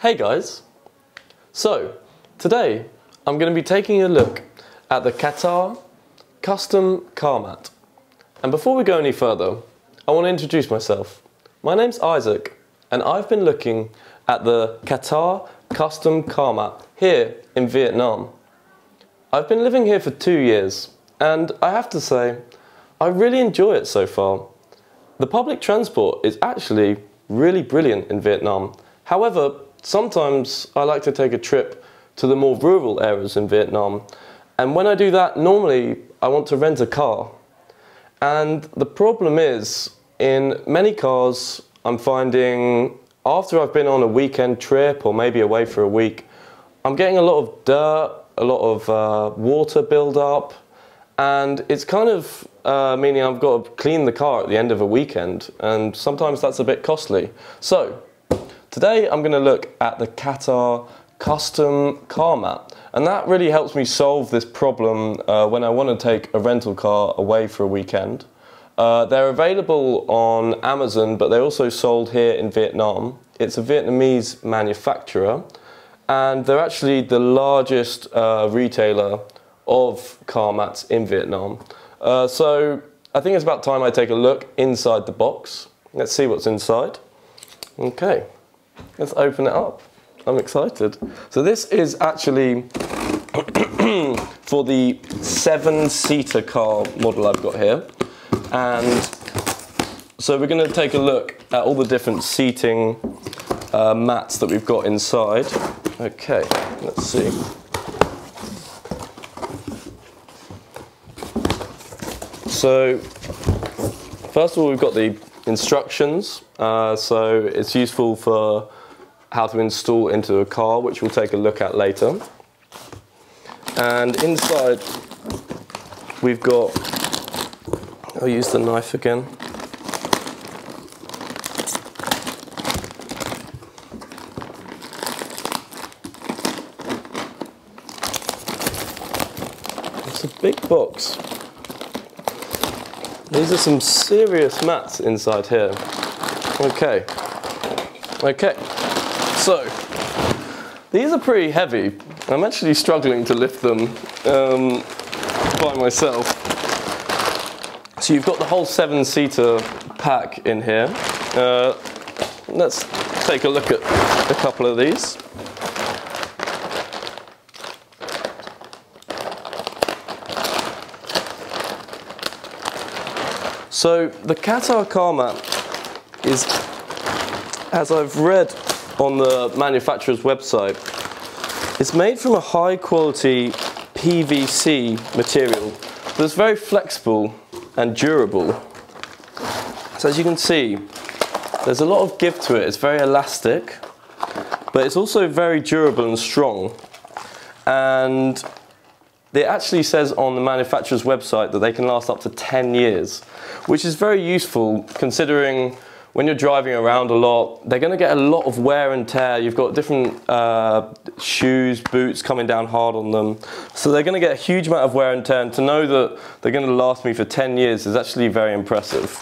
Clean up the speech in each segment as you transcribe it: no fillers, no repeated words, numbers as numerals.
Hey guys! So, today I'm going to be taking a look at the KATA Custom Car Mat. And before we go any further, I want to introduce myself. My name's Isaac and I've been looking at the KATA Custom Car Mat here in Vietnam. I've been living here for 2 years and I have to say, I really enjoy it so far. The public transport is actually really brilliant in Vietnam. However, sometimes I like to take a trip to the more rural areas in Vietnam, and when I do that, normally I want to rent a car. And the problem is, in many cars, I'm finding after I've been on a weekend trip or maybe away for a week, I'm getting a lot of dirt, a lot of water build up, and it's kind of meaning I've got to clean the car at the end of a weekend, and sometimes that's a bit costly. So, today I'm going to look at the KATA Custom Car Mat, and that really helps me solve this problem when I want to take a rental car away for a weekend. They're available on Amazon, but they're also sold here in Vietnam. It's a Vietnamese manufacturer, and they're actually the largest retailer of car mats in Vietnam. So I think it's about time I take a look inside the box. Let's see what's inside. Okay. Let's open it up. I'm excited. So this is actually for the 7-seater car model I've got here. And so we're going to take a look at all the different seating mats that we've got inside. Okay, let's see. So first of all, we've got the instructions, so it's useful for how to install into a car, which we'll take a look at later. And inside we've got, I'll use the knife again. It's a big box. These are some serious mats inside here. Okay, so these are pretty heavy. I'm actually struggling to lift them by myself. So you've got the whole 7-seater pack in here. Let's take a look at a couple of these. So the KATA Car Mat is, as I've read on the manufacturer's website, it's made from a high quality PVC material that's very flexible and durable. So as you can see, there's a lot of give to it. It's very elastic, but it's also very durable and strong. And it actually says on the manufacturer's website that they can last up to 10 years, which is very useful considering when you're driving around a lot, they're going to get a lot of wear and tear. You've got different shoes, boots coming down hard on them. So they're going to get a huge amount of wear and tear, and to know that they're going to last me for 10 years is actually very impressive.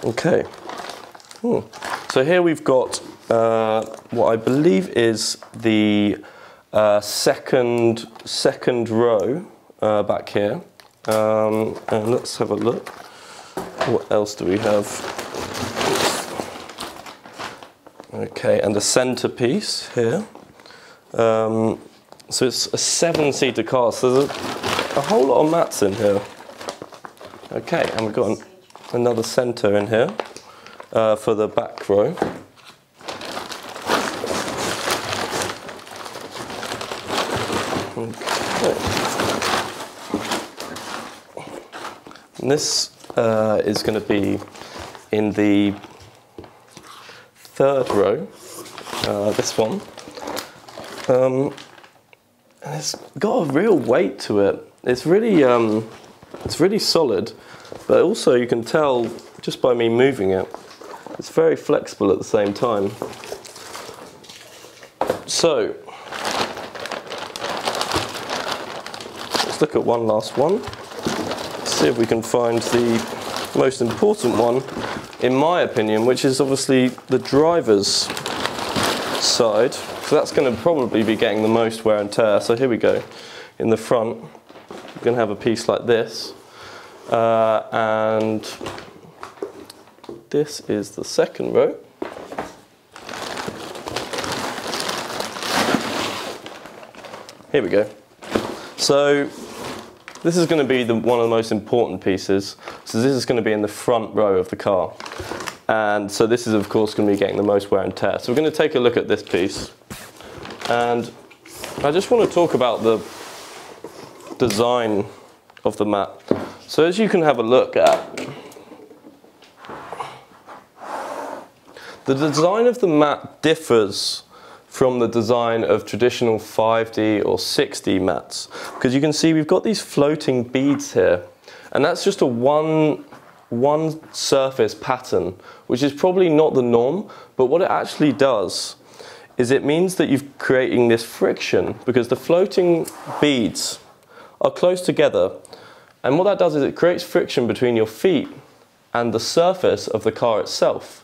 Okay. So here we've got what I believe is the second row back here, and let's have a look. What else do we have? Okay, and the centerpiece here. So it's a 7-seater car, so there's a whole lot of mats in here. Okay, and we've got another center in here for the back row. And this is going to be in the 3rd row, this one. And it's got a real weight to it. It's really solid, but also you can tell just by me moving it, it's very flexible at the same time. So, let's look at one last one. See if we can find the most important one, in my opinion, which is obviously the driver's side. So that's going to probably be getting the most wear and tear. So here we go. In the front, we're going to have a piece like this. And this is the second row. Here we go. So this is going to be one of the most important pieces. So this is going to be in the front row of the car. And so this is of course going to be getting the most wear and tear. So we're going to take a look at this piece. And I just want to talk about the design of the mat. So as you can have a look at, the design of the mat differs from the design of traditional 5D or 6D mats, because you can see we've got these floating beads here, and that's just a one surface pattern, which is probably not the norm, but what it actually does is it means that you're creating this friction, because the floating beads are close together, and what that does is it creates friction between your feet and the surface of the car itself.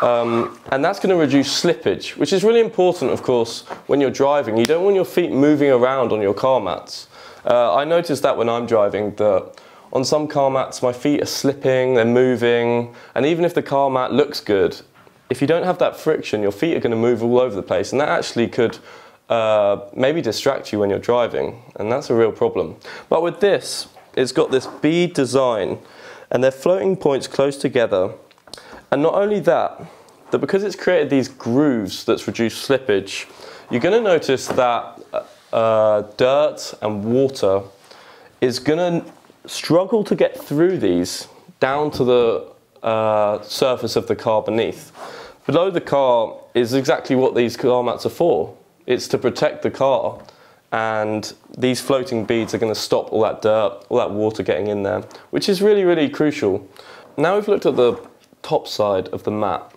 And that's going to reduce slippage, which is really important, of course, when you're driving. You don't want your feet moving around on your car mats. I noticed that when I'm driving, that on some car mats my feet are slipping, they're moving, and even if the car mat looks good, if you don't have that friction, your feet are going to move all over the place, and that actually could maybe distract you when you're driving, and that's a real problem. But with this, it's got this bead design, and they're floating points close together. And not only that, but because it's created these grooves that's reduced slippage, you're going to notice that dirt and water is going to struggle to get through these down to the surface of the car beneath. Below the car is exactly what these car mats are for. It's to protect the car, and these floating beads are going to stop all that dirt, all that water getting in there, which is really, really crucial. Now we've looked at the top side of the mat,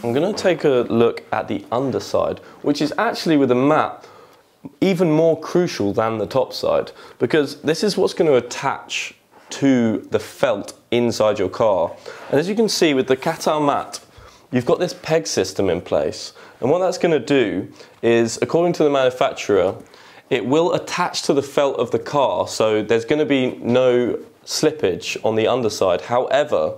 I'm going to take a look at the underside, which is actually with the mat even more crucial than the top side, because this is what's going to attach to the felt inside your car. And as you can see with the KATA Mat, you've got this peg system in place, and what that's going to do is, according to the manufacturer, it will attach to the felt of the car, so there's going to be no slippage on the underside. However,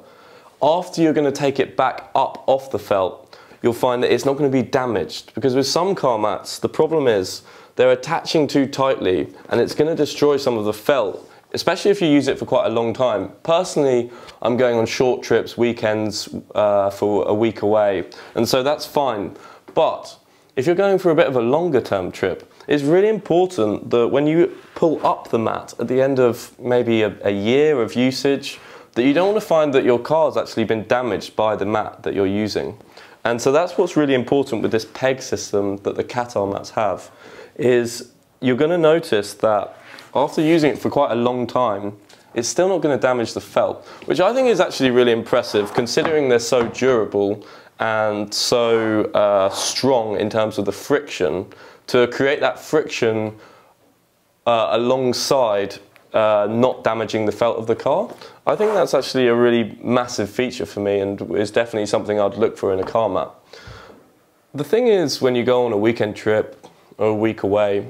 after you're going to take it back up off the felt, you'll find that it's not going to be damaged, because with some car mats the problem is they're attaching too tightly and it's going to destroy some of the felt, especially if you use it for quite a long time. Personally, I'm going on short trips, weekends, for a week away, and so that's fine. But if you're going for a bit of a longer term trip, it's really important that when you pull up the mat at the end of maybe a year of usage, that you don't want to find that your car's actually been damaged by the mat that you're using. And so that's what's really important with this peg system that the KATA mats have, is you're going to notice that after using it for quite a long time, it's still not going to damage the felt, which I think is actually really impressive considering they're so durable and so strong in terms of the friction. To create that friction alongside not damaging the felt of the car, I think that's actually a really massive feature for me, and is definitely something I'd look for in a car mat. The thing is, when you go on a weekend trip or a week away,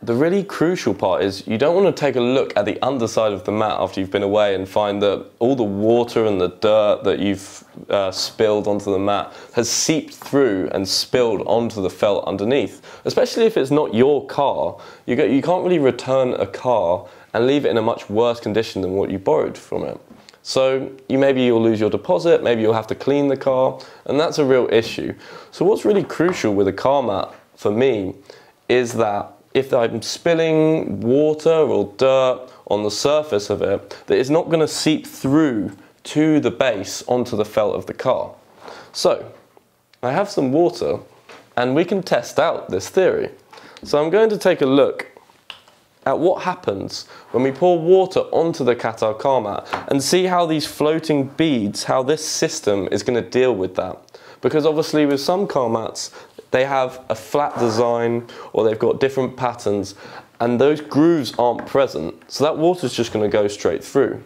the really crucial part is you don't want to take a look at the underside of the mat after you've been away and find that all the water and the dirt that you've spilled onto the mat has seeped through and spilled onto the felt underneath. Especially if it's not your car, you can't really return a car and leave it in a much worse condition than what you borrowed from it. So maybe you'll lose your deposit, maybe you'll have to clean the car, and that's a real issue. So what's really crucial with a car mat for me is that if I'm spilling water or dirt on the surface of it, that it's not going to seep through to the base onto the felt of the car. So I have some water and we can test out this theory. So I'm going to take a look at what happens when we pour water onto the KATA Car Mat and see how these floating beads, how this system is going to deal with that. Because obviously with some car mats, they have a flat design or they've got different patterns and those grooves aren't present, so that water's just going to go straight through.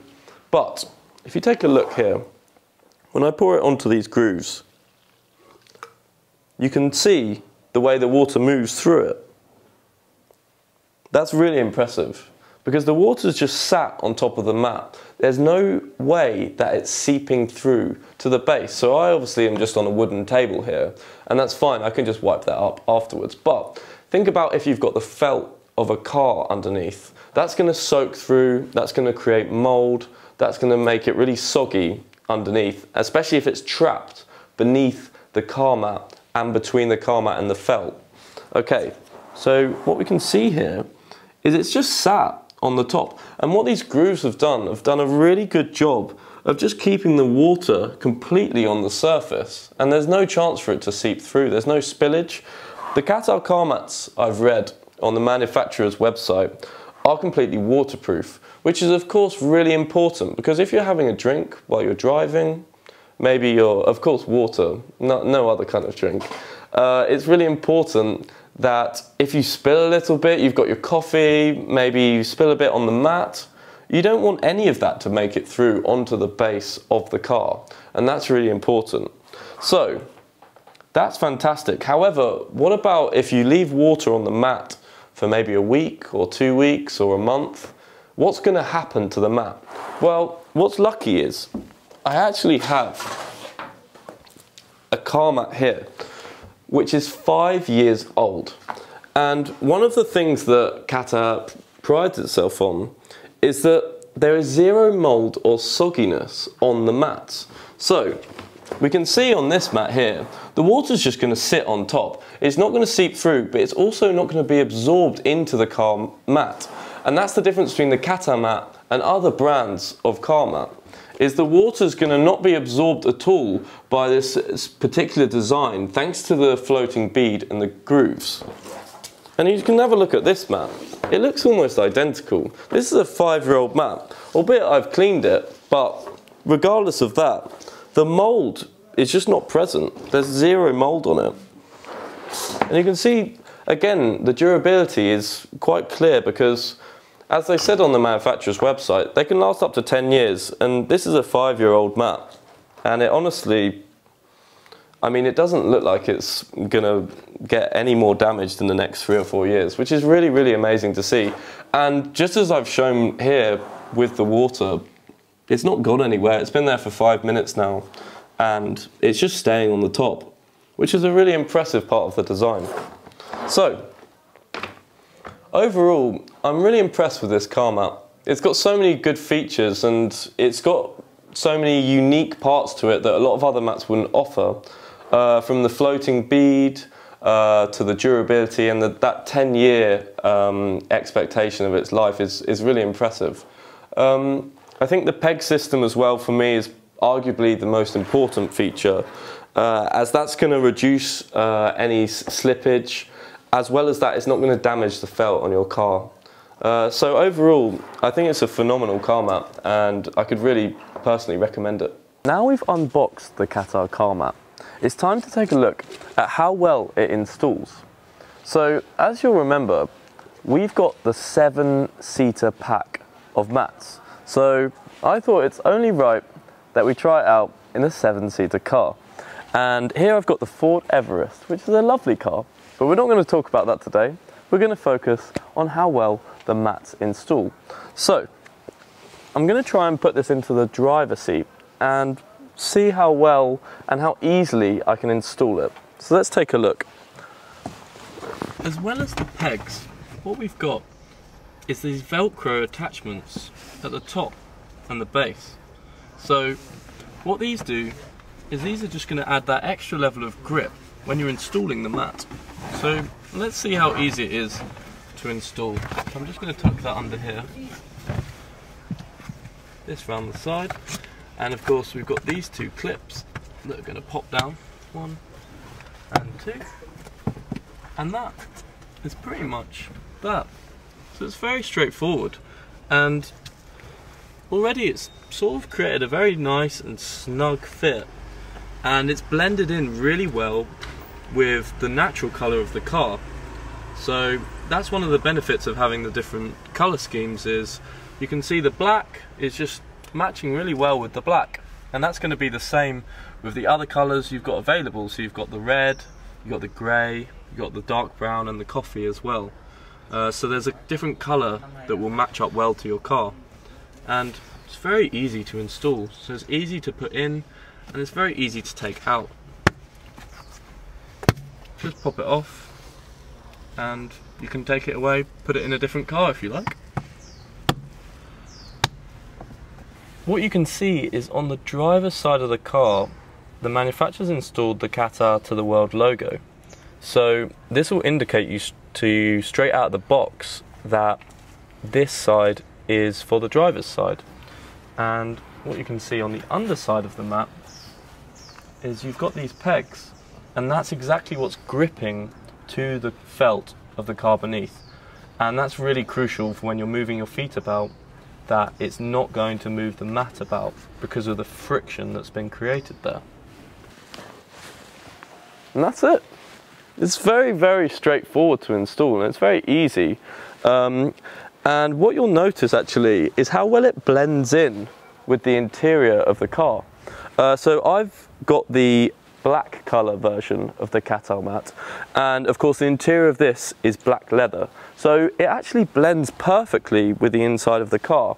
But if you take a look here, when I pour it onto these grooves, you can see the way the water moves through it. That's really impressive, because the water's just sat on top of the mat. There's no way that it's seeping through to the base. So I obviously am just on a wooden table here, and that's fine, I can just wipe that up afterwards. But think about if you've got the felt of a car underneath. That's going to soak through, that's going to create mold, that's going to make it really soggy underneath, especially if it's trapped beneath the car mat and between the car mat and the felt. Okay, so what we can see here is it's just sat on the top, and what these grooves have done a really good job of just keeping the water completely on the surface, and there's no chance for it to seep through, there's no spillage. The KATA Car Mats I've read on the manufacturer's website are completely waterproof, which is of course really important, because if you're having a drink while you're driving, maybe you're, of course water, no other kind of drink, it's really important that if you spill a little bit, you've got your coffee, maybe you spill a bit on the mat, you don't want any of that to make it through onto the base of the car, and that's really important. So that's fantastic. However, what about if you leave water on the mat for maybe a week or 2 weeks or a month? What's going to happen to the mat? Well, what's lucky is I actually have a car mat here which is 5 years old, and one of the things that KATA prides itself on is that there is zero mold or sogginess on the mats. So we can see on this mat here, the water's just going to sit on top. It's not going to seep through, but it's also not going to be absorbed into the car mat. And that's the difference between the KATA mat and other brands of car mat, is the water's going to not be absorbed at all by this particular design, thanks to the floating bead and the grooves. And you can have a look at this mat. It looks almost identical. This is a 5-year-old mat, albeit I've cleaned it, but regardless of that, the mold is just not present. There's zero mold on it. And you can see, again, the durability is quite clear, because as they said on the manufacturer's website, they can last up to 10 years, and this is a 5-year-old mat. And it honestly, I mean, it doesn't look like it's gonna get any more damaged in the next 3 or 4 years, which is really, really amazing to see. And just as I've shown here with the water, it's not gone anywhere. It's been there for 5 minutes now, and it's just staying on the top, which is a really impressive part of the design. So, overall, I'm really impressed with this car mat. It's got so many good features, and it's got so many unique parts to it that a lot of other mats wouldn't offer. From the floating bead to the durability, and that 10-year expectation of its life is really impressive. I think the peg system as well, for me, is arguably the most important feature, as that's going to reduce any slippage, as well as that it's not going to damage the felt on your car. So overall, I think it's a phenomenal car mat, and I could really personally recommend it. Now we've unboxed the KATA Car Mat, it's time to take a look at how well it installs. So as you'll remember, we've got the 7-seater pack of mats. So I thought it's only right that we try it out in a 7-seater car. And here I've got the Ford Everest, which is a lovely car, but we're not going to talk about that today. We're going to focus on how well the mats install. So I'm going to try and put this into the driver's seat and see how well and how easily I can install it. So let's take a look. As well as the pegs, what we've got is these Velcro attachments at the top and the base. So what these do is these are just going to add that extra level of grip when you're installing the mat. So let's see how easy it is to install. So I'm just going to tuck that under here, this round the side, and of course we've got these two clips that are going to pop down, 1 and 2, and that is pretty much that. So it's very straightforward, and already it's sort of created a very nice and snug fit, and it's blended in really well with the natural colour of the car. So that's one of the benefits of having the different colour schemes, is you can see the black is just matching really well with the black, And that's going to be the same with the other colours you've got available. So you've got the red, you've got the grey, you've got the dark brown and the coffee as well. So there's a different colour that will match up well to your car. And it's very easy to install. So it's easy to put in and it's very easy to take out. Just pop it off and you can take it away, put it in a different car if you like. What you can see is on the driver's side of the car, the manufacturer's installed the KATA to the world logo. So this will indicate to you straight out of the box that this side is for the driver's side. And what you can see on the underside of the mat is you've got these pegs, and that's exactly what's gripping to the felt of the car beneath. And that's really crucial for when you're moving your feet about, that it's not going to move the mat about because of the friction that's been created there. And that's it. It's very, very straightforward to install and it's very easy. And what you'll notice actually is how well it blends in with the interior of the car. So I've got the black colour version of the KATA mat, and of course the interior of this is black leather, so it actually blends perfectly with the inside of the car.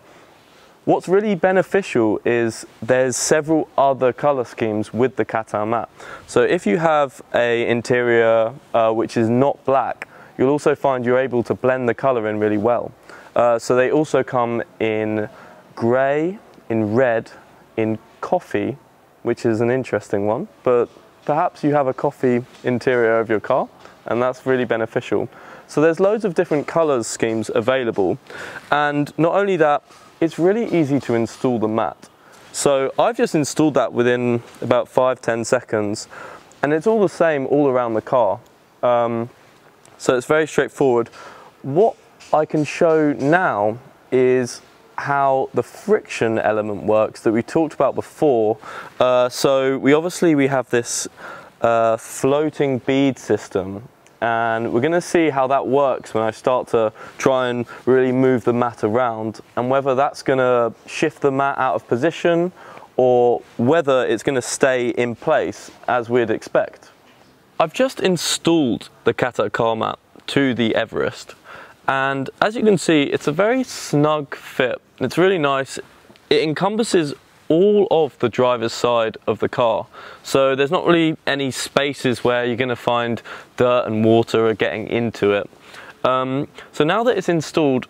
What's really beneficial is there's several other colour schemes with the KATA mat. So if you have an interior which is not black, you'll also find you're able to blend the colour in really well. So they also come in grey, in red, in coffee, which is an interesting one, but perhaps you have a coffee interior of your car and that's really beneficial. So there's loads of different colours schemes available, and not only that, it's really easy to install the mat. So I've just installed that within about 5-10 seconds and it's all the same all around the car. So it's very straightforward. What I can show now is how the friction element works that we talked about before. So we have this floating bead system, and we're going to see how that works when I start to try and really move the mat around, and whether that's going to shift the mat out of position or whether it's going to stay in place as we'd expect. I've just installed the KATA Car Mat to the Everest, and as you can see, it's a very snug fit. It's really nice. It encompasses all of the driver's side of the car, so there's not really any spaces where you're going to find dirt and water are getting into it. So now that it's installed,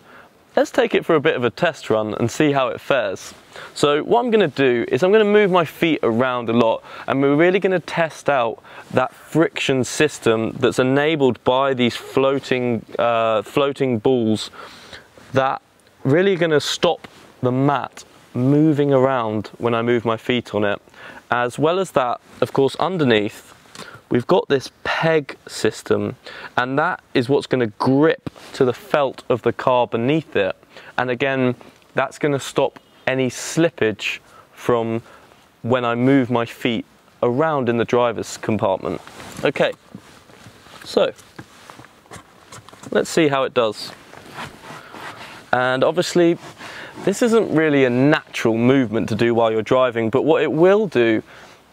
let's take it for a bit of a test run and see how it fares. So what I'm going to do is I'm going to move my feet around a lot, and we're really going to test out that friction system that's enabled by these floating balls that really are going to stop the mat moving around when I move my feet on it. As well as that, of course, underneath we've got this peg system, and that is what's going to grip to the felt of the car beneath it, and again that's going to stop any slippage from when I move my feet around in the driver's compartment. Okay, so let's see how it does. And obviously this isn't really a natural movement to do while you're driving, but what it will do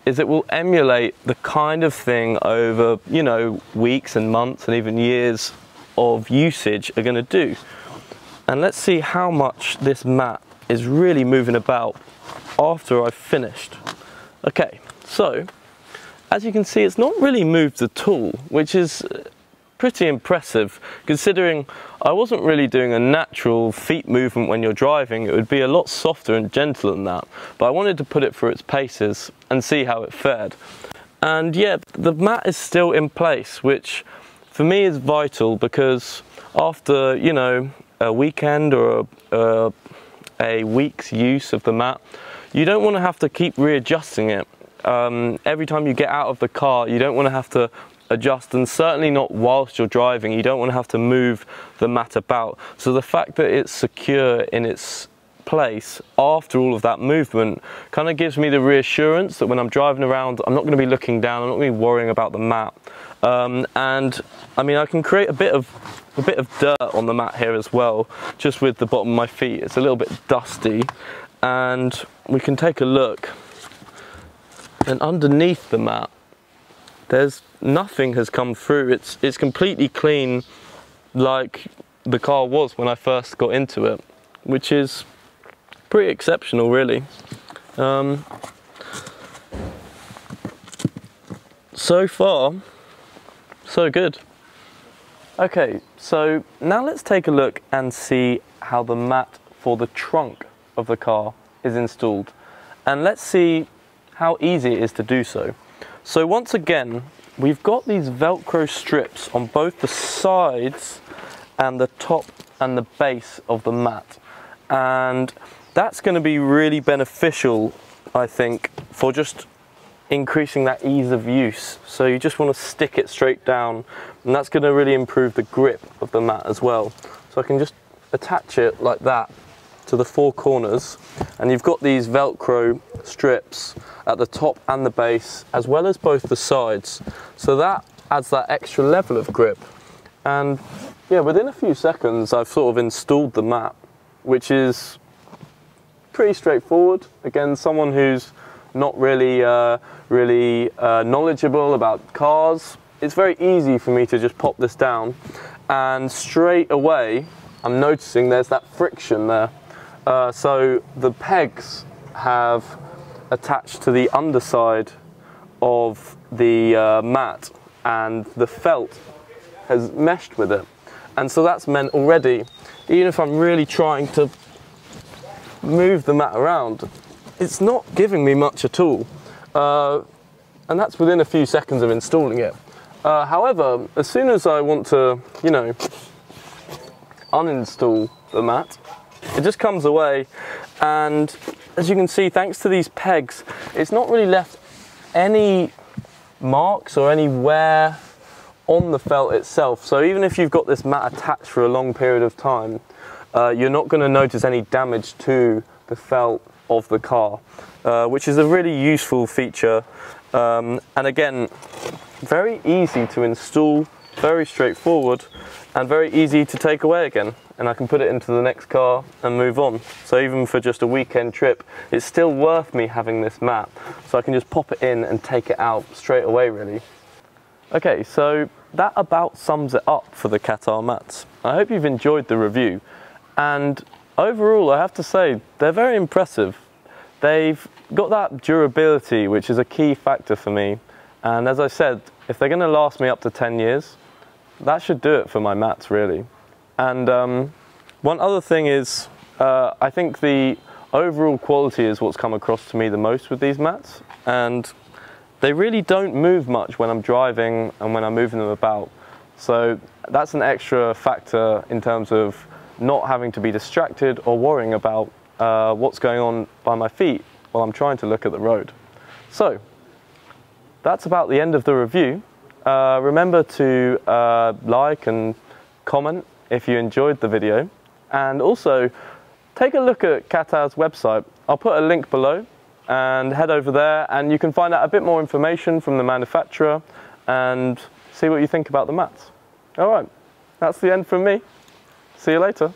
is it will emulate the kind of thing over, you know, weeks and months and even years of usage are going to do. And let's see how much this mat is really moving about after I've finished. Okay, so as you can see, it's not really moved at all, which is pretty impressive considering I wasn't really doing a natural feet movement when you're driving. It would be a lot softer and gentler than that, but I wanted to put it through its paces and see how it fared. And yeah, the mat is still in place, which for me is vital, because after, you know, a weekend or a week's use of the mat, you don't want to have to keep readjusting it. Every time you get out of the car, you don't want to have to adjust, and certainly not whilst you're driving. You don't want to have to move the mat about. So the fact that it's secure in its place after all of that movement kind of gives me the reassurance that when I'm driving around, I'm not going to be looking down, I'm not going to be worrying about the mat. And I mean, I can create a bit of dirt on the mat here as well, just with the bottom of my feet. It's a little bit dusty, and we can take a look And underneath the mat, nothing has come through. It's completely clean, like the car was when I first got into it, which is pretty exceptional, really. So far, so good. Okay, so now let's take a look and see how the mat for the trunk of the car is installed. And let's see how easy it is to do so. So once again, we've got these Velcro strips on both the sides and the top and the base of the mat. And that's going to be really beneficial, I think, for just increasing that ease of use. So you just want to stick it straight down, and that's going to really improve the grip of the mat as well. So I can just attach it like that to the four corners, and you've got these Velcro strips at the top and the base, as well as both the sides. So that adds that extra level of grip. And yeah, within a few seconds, I've sort of installed the mat, which is pretty straightforward. Again, someone who's not really knowledgeable about cars, it's very easy for me to just pop this down, and straight away I'm noticing there's that friction there. So the pegs have attached to the underside of the mat, and the felt has meshed with it. And so that's meant already, even if I'm really trying to move the mat around, it's not giving me much at all. And that's within a few seconds of installing it. However, as soon as I want to, you know, uninstall the mat, it just comes away, and as you can see, thanks to these pegs, it's not really left any marks or any wear on the felt itself. So even if you've got this mat attached for a long period of time, you're not going to notice any damage to the felt of the car, which is a really useful feature. And again, very easy to install, very straightforward, and very easy to take away again. And I can put it into the next car and move on. So even for just a weekend trip, it's still worth me having this mat. So I can just pop it in and take it out straight away, really. Okay, so that about sums it up for the KATA mats. I hope you've enjoyed the review. And overall, I have to say, they're very impressive. They've got that durability, which is a key factor for me. And as I said, if they're going to last me up to 10 years, that should do it for my mats, really. And one other thing is, I think the overall quality is what's come across to me the most with these mats. And they really don't move much when I'm driving and when I'm moving them about. So that's an extra factor in terms of not having to be distracted or worrying about what's going on by my feet while I'm trying to look at the road. So that's about the end of the review. Remember to like and comment if you enjoyed the video, and also take a look at KATA's website. I'll put a link below, and head over there and you can find out a bit more information from the manufacturer and see what you think about the mats. Alright, that's the end from me. See you later.